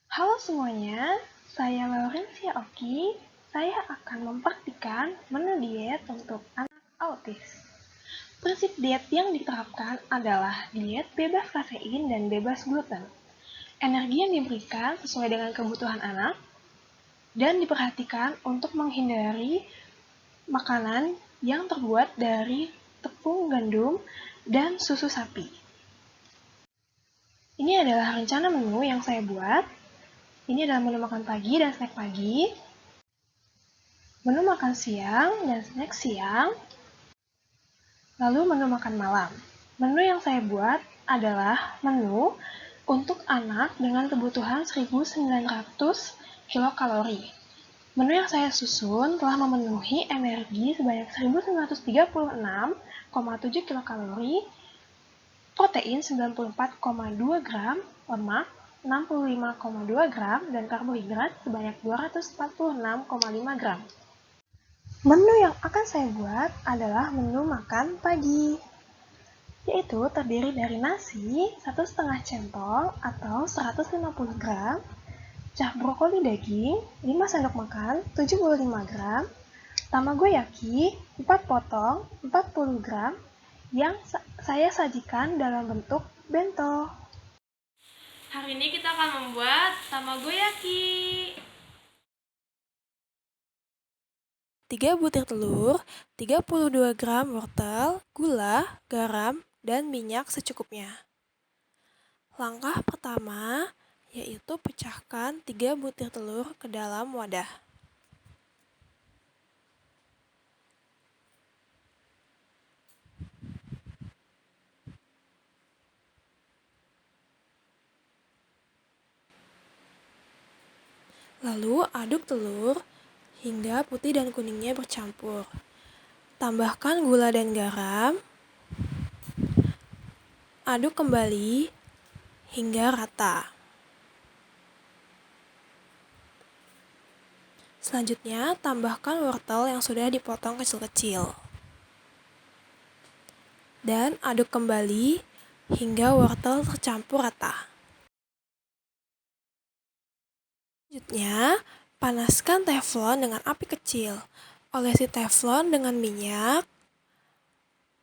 Halo semuanya, saya Laurencia Oki. Saya akan mempraktikkan menu diet untuk anak autis. Prinsip diet yang diterapkan adalah diet bebas kafein dan bebas gluten. Energi yang diberikan sesuai dengan kebutuhan anak dan diperhatikan untuk menghindari makanan yang terbuat dari tepung gandum dan susu sapi. Ini adalah rencana menu yang saya buat. Ini adalah menu makan pagi dan snack pagi, menu makan siang dan snack siang, lalu menu makan malam. Menu yang saya buat adalah menu untuk anak dengan kebutuhan 1900 kilokalori. Menu yang saya susun telah memenuhi energi sebanyak 1936,7 kilokalori, protein 94,2 gram, lemak 65,2 gram, dan karbohidrat sebanyak 246,5 gram. Menu yang akan saya buat adalah menu makan pagi, yaitu terdiri dari nasi 1,5 centong atau 150 gram, cah brokoli daging 5 sendok makan 75 gram, tamagoyaki 4 potong 40 gram yang saya sajikan dalam bentuk bento. Hari ini kita akan membuat tamagoyaki. 3 butir telur, 32 gram wortel, gula, garam, dan minyak secukupnya. Langkah pertama yaitu pecahkan 3 butir telur ke dalam wadah. Lalu aduk telur hingga putih dan kuningnya bercampur. Tambahkan gula dan garam. Aduk kembali hingga rata. Selanjutnya, tambahkan wortel yang sudah dipotong kecil-kecil. Dan aduk kembali hingga wortel tercampur rata. Selanjutnya, panaskan teflon dengan api kecil. Olesi teflon dengan minyak.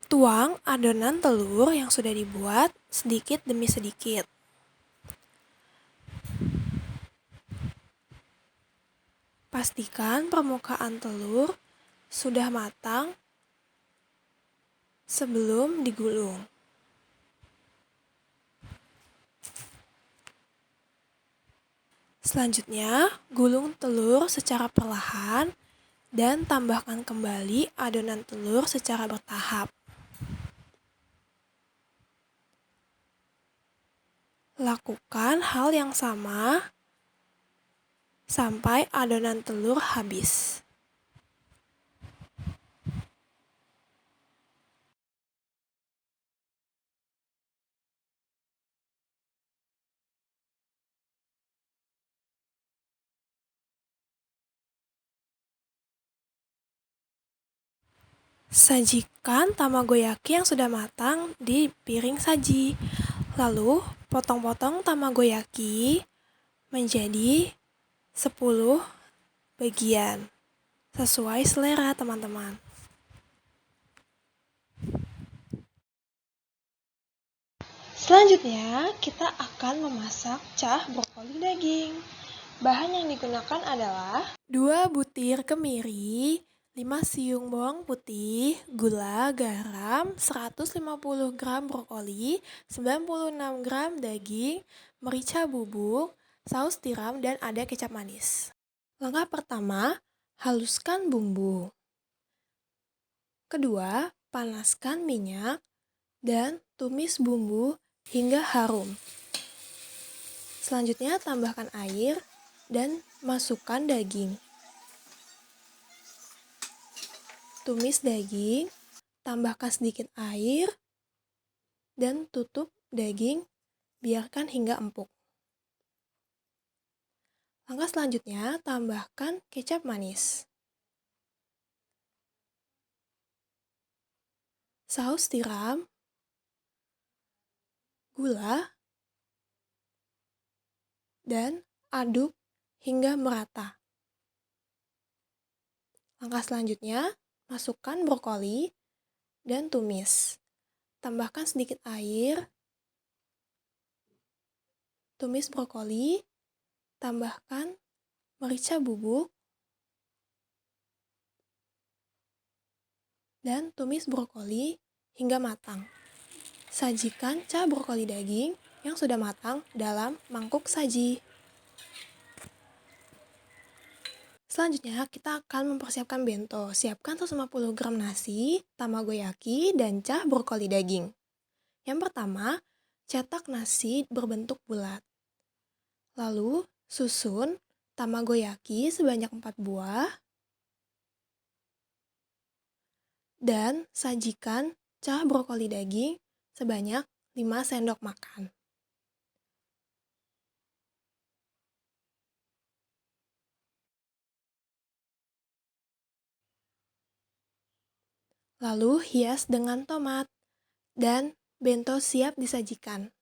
Tuang adonan telur yang sudah dibuat sedikit demi sedikit. Pastikan permukaan telur sudah matang sebelum digulung. Selanjutnya, gulung telur secara perlahan dan tambahkan kembali adonan telur secara bertahap. Lakukan hal yang sama sampai adonan telur habis. Sajikan tamagoyaki yang sudah matang di piring saji. Lalu, potong-potong tamagoyaki menjadi 10 bagian, sesuai selera teman-teman. Selanjutnya, kita akan memasak cah brokoli daging. Bahan yang digunakan adalah 2 butir kemiri, 5 siung bawang putih, gula, garam, 150 gram brokoli, 96 gram daging, merica bubuk, saus tiram, dan ada kecap manis. Langkah pertama, haluskan bumbu. Kedua, panaskan minyak dan tumis bumbu hingga harum. Selanjutnya, tambahkan air dan masukkan daging. Tumis daging, tambahkan sedikit air, dan tutup daging, biarkan hingga empuk. Langkah selanjutnya, tambahkan kecap manis, saus tiram, gula, dan Aduk hingga merata. Langkah selanjutnya, masukkan brokoli dan tumis. Tambahkan sedikit air, tumis brokoli, tambahkan merica bubuk, dan tumis brokoli hingga matang. Sajikan ca brokoli daging yang sudah matang dalam mangkuk saji. Selanjutnya, kita akan mempersiapkan bento. Siapkan 150 gram nasi, tamagoyaki, dan ca brokoli daging. Yang pertama, cetak nasi berbentuk bulat. Lalu, susun tamagoyaki sebanyak 4 buah, dan sajikan ca brokoli daging sebanyak 5 sendok makan. Lalu hias dengan tomat, dan bento siap disajikan.